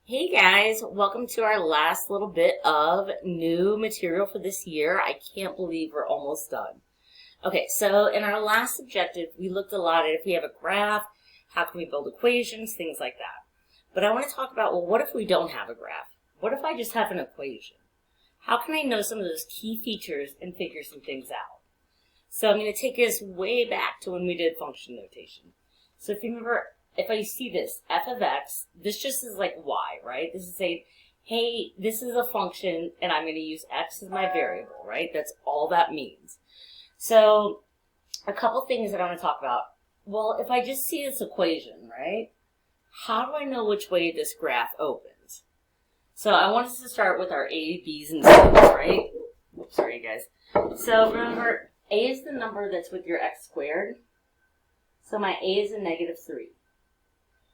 Hey guys, welcome to our last little bit of new material for this year. I can't believe we're almost done. Okay, so in our last objective, we looked a lot at if we have a graph, how can we build equations, things like that. But I want to talk about, well, what if we don't have a graph? What if I just have an equation? How can I know some of those key features and figure some things out? So I'm going to take us way back to when we did function notation. So if you remember, if I see this, f of x, this just is like y, right? This is saying, hey, this is a function, and I'm going to use x as my variable, right? That's all that means. So a couple things that I want to talk about. Well, if I just see this equation, right, how do I know which way this graph opens? So I want us to start with our a, b's, and c's, right? Oops, sorry, guys. So remember, a is the number that's with your x squared. So my a is a negative 3.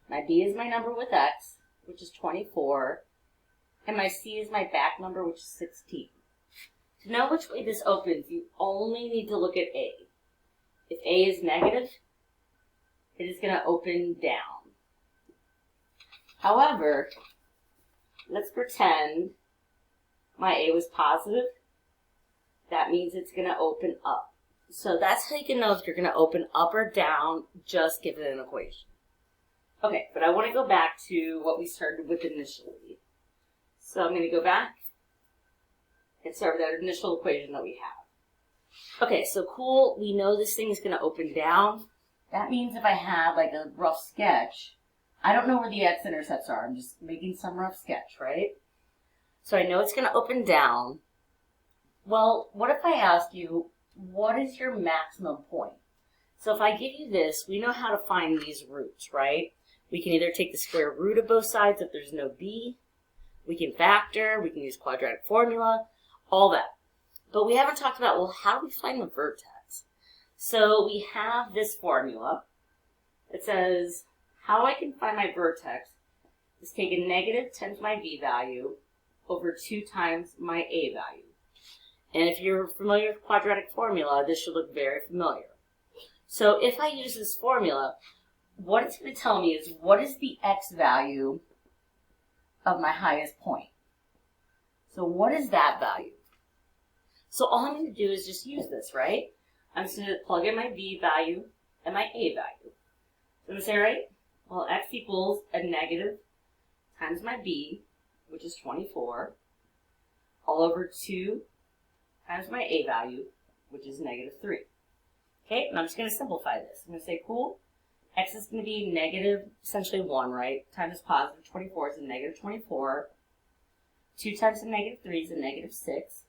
My b is my number with x, which is 24. And my c is my back number, which is 16. To know which way this opens, you only need to look at a. If a is negative, it is going to open down. However, let's pretend my a was positive. That means it's going to open up. So that's how you can know if you're going to open up or down, just give it an equation. Okay, but I want to go back to what we started with initially. So I'm going to go back and start with that initial equation that we have. Okay, so cool, we know this thing is going to open down. That means if I have like a rough sketch, I don't know where the x-intercepts are. I'm just making some rough sketch, right? So I know it's going to open down. Well, what if I ask you, what is your maximum point? So if I give you this, we know how to find these roots, right? We can either take the square root of both sides if there's no b, we can factor, we can use quadratic formula, all that. But we haven't talked about, well, how do we find the vertex? So we have this formula. It says, how I can find my vertex is take a negative times my b value over 2 times my a value. And if you're familiar with quadratic formula, this should look very familiar. So if I use this formula, what it's going to tell me is what is the x value of my highest point. So what is that value? So all I'm going to do is just use this, right? I'm just going to plug in my b value and my a value. So I'm going to say, right, well, x equals a negative times my b, which is 24, all over 2 times my a value, which is negative 3. Okay, and I'm just going to simplify this. I'm going to say, cool, x is going to be negative, essentially 1, right? Times positive 24 is a negative 24. 2 times a negative 3 is a negative 6.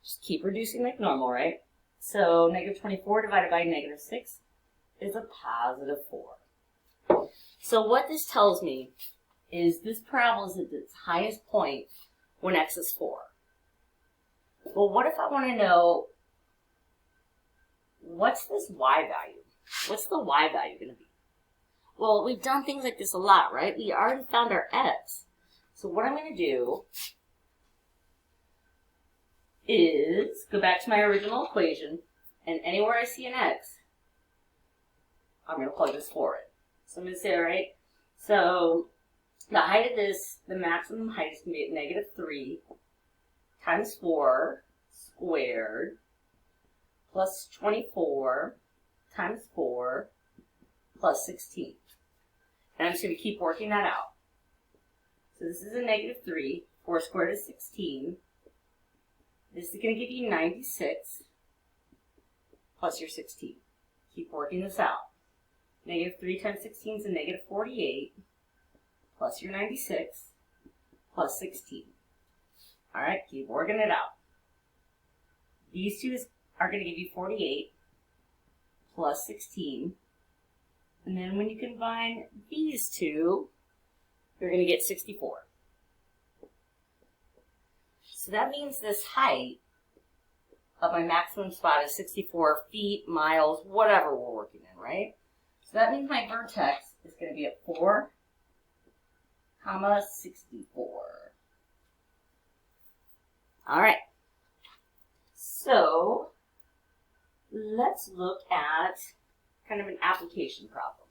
Just keep reducing like normal, right? So negative 24 divided by negative 6 is a positive 4. So what this tells me is this parabola is at its highest point when x is 4. Well, what if I want to know, what's this y value? What's the y value going to be? Well, we've done things like this a lot, right? We already found our x. So what I'm going to do is go back to my original equation, and anywhere I see an x, I'm going to plug this for it. So I'm going to say, all right, so the height of this, the maximum height is going to be at negative 3 times 4 squared plus 24 times 4 plus 16. And I'm just going to keep working that out. So this is a negative 3. 4 squared is 16. This is going to give you 96 plus your 16. Keep working this out. Negative 3 times 16 is a negative 48 plus your 96 plus 16. All right, keep working it out. These two are going to give you 48 plus 16. And then when you combine these two, you're going to get 64. So that means this height of my maximum spot is 64 feet, miles, whatever we're working in, right? So that means my vertex is going to be at 4, 64. All right. So let's look at kind of an application problem.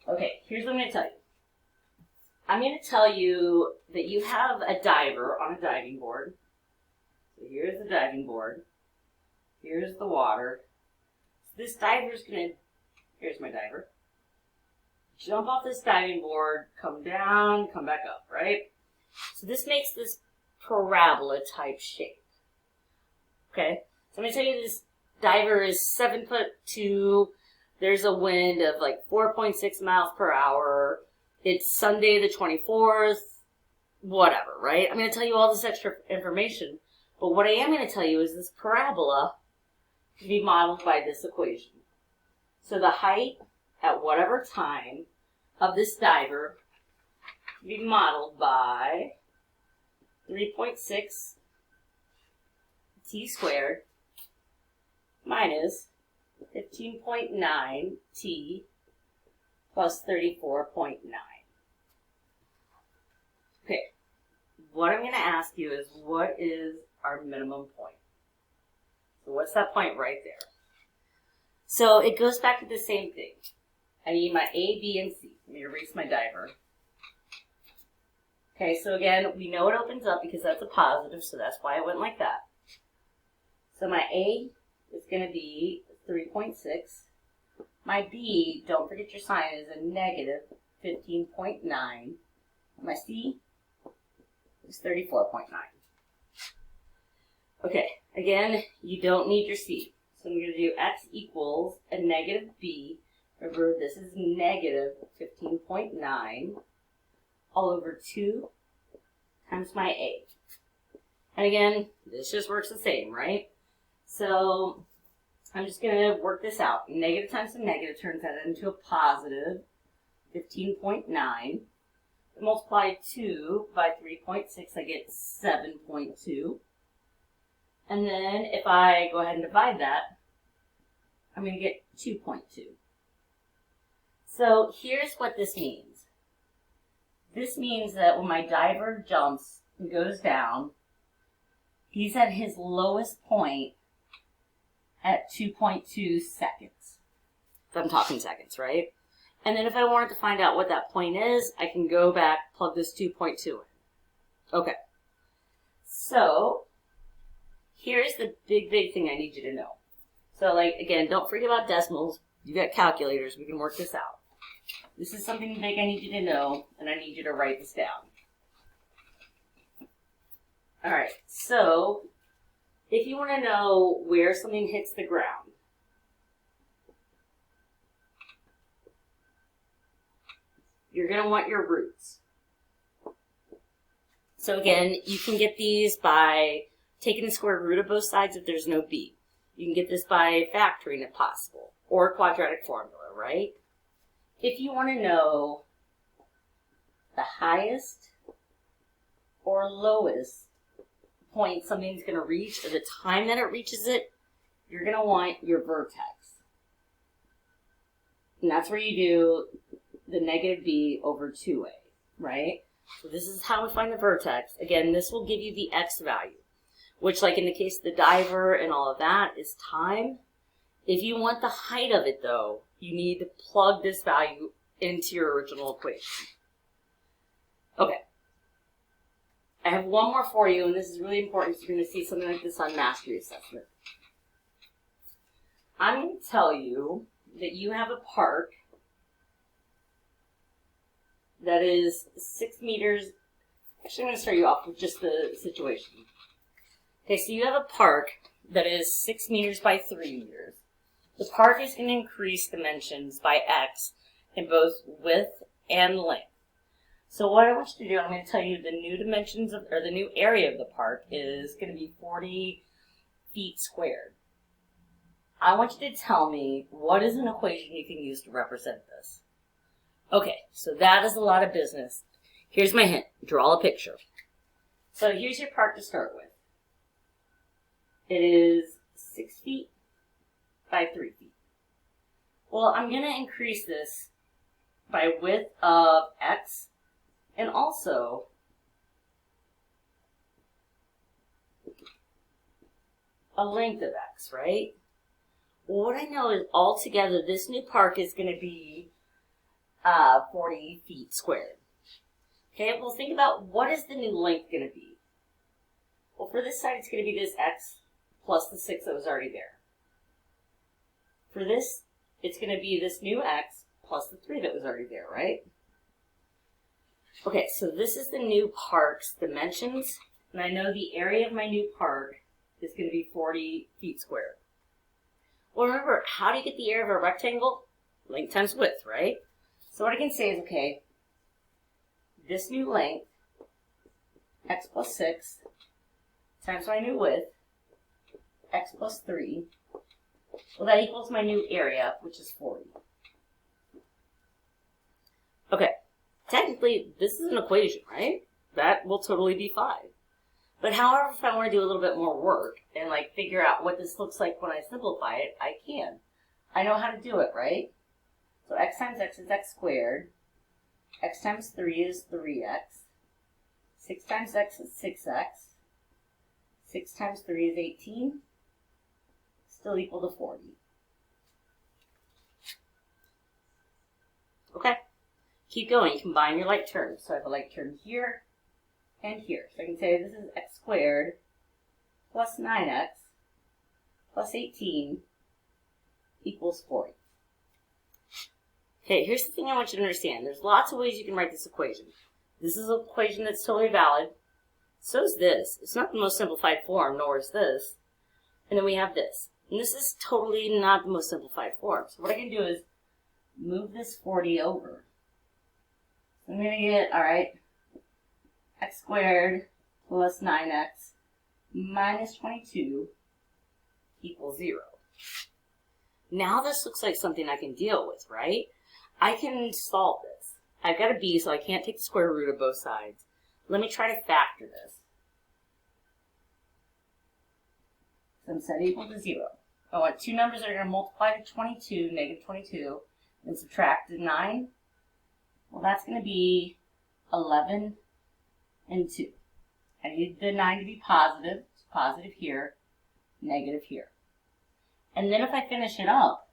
Okay, here's what I'm going to tell you. I'm going to tell you that you have a diver on a diving board. So here's the diving board. Here's the water. So this diver's going to, here's my diver. Jump off this diving board, come down, come back up, right? So this makes this parabola type shape. Okay, so I'm going to tell you this diver is 7'2". There's a wind of like 4.6 miles per hour. It's Sunday the 24th, whatever, right? I'm going to tell you all this extra information, but what I am going to tell you is this parabola can be modeled by this equation. So the height at whatever time of this diver can be modeled by 3.6 t squared minus 15.9 t plus 34.9. Okay, what I'm going to ask you is, what is our minimum point? So what's that point right there? So it goes back to the same thing. I need my A, B, and C. Let me erase my diver. Okay, so again, we know it opens up because that's a positive, so that's why I went like that. So my A is going to be 3.6. My B, don't forget your sign, is a negative 15.9. My C is 34.9. Okay, again, you don't need your C. So I'm going to do x equals a negative b. Remember, this is negative 15.9 all over 2 times my a. And again, this just works the same, right? So I'm just going to work this out. Negative times some negative turns that into a positive 15.9. Multiply 2 by 3.6, I get 7.2. And then if I go ahead and divide that, I'm going to get 2.2. So here's what this means. This means that when my diver jumps and goes down, he's at his lowest point at 2.2 seconds. So I'm talking seconds, right? And then if I wanted to find out what that point is, I can go back, plug this 2.2 in. Okay. So here's the big thing I need you to know. So, like, again, don't forget about decimals. You got calculators. We can work this out. This is something big I need you to know, and I need you to write this down. All right. So if you want to know where something hits the ground, you're going to want your roots. So again, you can get these by taking the square root of both sides if there's no b. You can get this by factoring if possible, or quadratic formula, right? If you want to know the highest or lowest point something's going to reach, or the time that it reaches it, you're going to want your vertex. And that's where you do the negative b over 2a, right? So this is how we find the vertex. Again, this will give you the x value, which, like in the case of the diver and all of that, is time. If you want the height of it, though, you need to plug this value into your original equation. Okay. I have one more for you, and this is really important because you're going to see something like this on mastery assessment. I'm going to tell you that you have a park that is 6 meters. Actually, I'm going to start you off with just the situation. Okay, so you have a park that is 6 meters by 3 meters. The park is going to increase dimensions by x in both width and length. So what I want you to do, I'm going to tell you the new dimensions of, or the new area of the park is going to be 40 feet squared. I want you to tell me what is an equation you can use to represent this. Okay, so that is a lot of business. Here's my hint. Draw a picture. So here's your park to start with. It is 6 feet by 3 feet. Well, I'm going to increase this by width of x and also a length of x, right? Well, what I know is altogether this new park is going to be 40 feet squared. Okay, well think about what is the new length going to be? Well, for this side, it's going to be this x plus the 6 that was already there. For this, it's going to be this new x plus the 3 that was already there, right? Okay, so this is the new park's dimensions, and I know the area of my new park is going to be 40 feet squared. Well, remember, how do you get the area of a rectangle? Length times width, right? So what I can say is, okay, this new length, x plus 6, times my new width, x plus 3, well, that equals my new area, which is 40. Okay, technically, this is an equation, right? That will totally be 5. But however, if I want to do a little bit more work and like figure out what this looks like when I simplify it, I can. I know how to do it, right? So x times x is x squared. X times 3 is 3x. 6 times x is 6x. 6 times 3 is 18. Still equal to 40. Okay. Keep going. Combine your like terms. So I have a like term here and here. So I can say this is x squared plus 9x plus 18 equals 40. Okay, here's the thing I want you to understand. There's lots of ways you can write this equation. This is an equation that's totally valid. So is this. It's not the most simplified form, nor is this. And then we have this. And this is totally not the most simplified form. So what I can do is move this 40 over. So I'm going to get, all right, x squared plus 9x minus 22 equals 0. Now this looks like something I can deal with, right? I can solve this. I've got a b, so I can't take the square root of both sides. Let me try to factor this. So I'm set equal to 0. I want two numbers that are going to multiply to 22, negative 22, and subtract to 9. Well, that's going to be 11 and 2. I need the 9 to be positive. It's positive here, negative here. And then if I finish it up,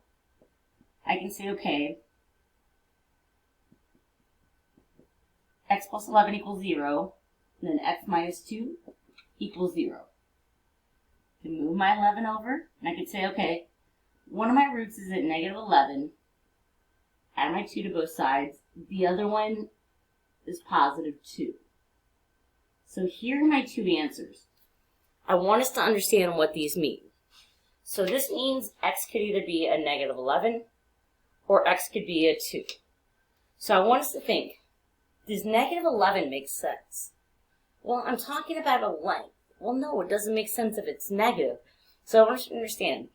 I can say, okay, x plus 11 equals 0, and then x minus 2 equals 0. I can move my 11 over, and I can say, okay, one of my roots is at negative 11, add my 2 to both sides. The other one is positive 2. So here are my two answers. I want us to understand what these mean. So this means x could either be a negative 11 or x could be a 2. So I want us to think, does negative 11 make sense? Well, I'm talking about a length. Well, no, it doesn't make sense if it's negative. So I want you to understand,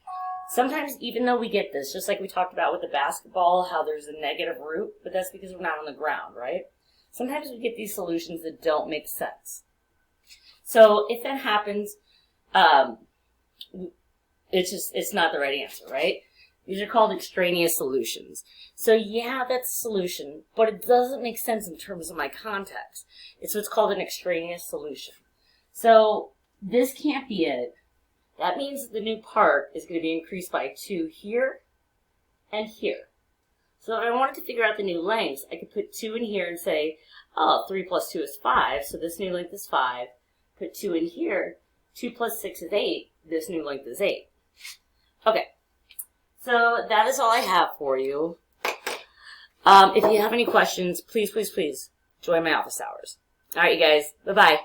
sometimes even though we get this, just like we talked about with the basketball, how there's a negative root, but that's because we're not on the ground, right? Sometimes we get these solutions that don't make sense. So if that happens, it's not the right answer, right? These are called extraneous solutions. So yeah, that's a solution, but it doesn't make sense in terms of my context. It's what's called an extraneous solution. So this can't be it. That means that the new part is going to be increased by 2 here and here. So if I wanted to figure out the new lengths, I could put 2 in here and say, oh, 3 plus 2 is 5, so this new length is 5. Put 2 in here, 2 plus 6 is 8, this new length is 8. Okay, so that is all I have for you. If you have any questions, please, please, please join my office hours. All right, you guys, bye-bye.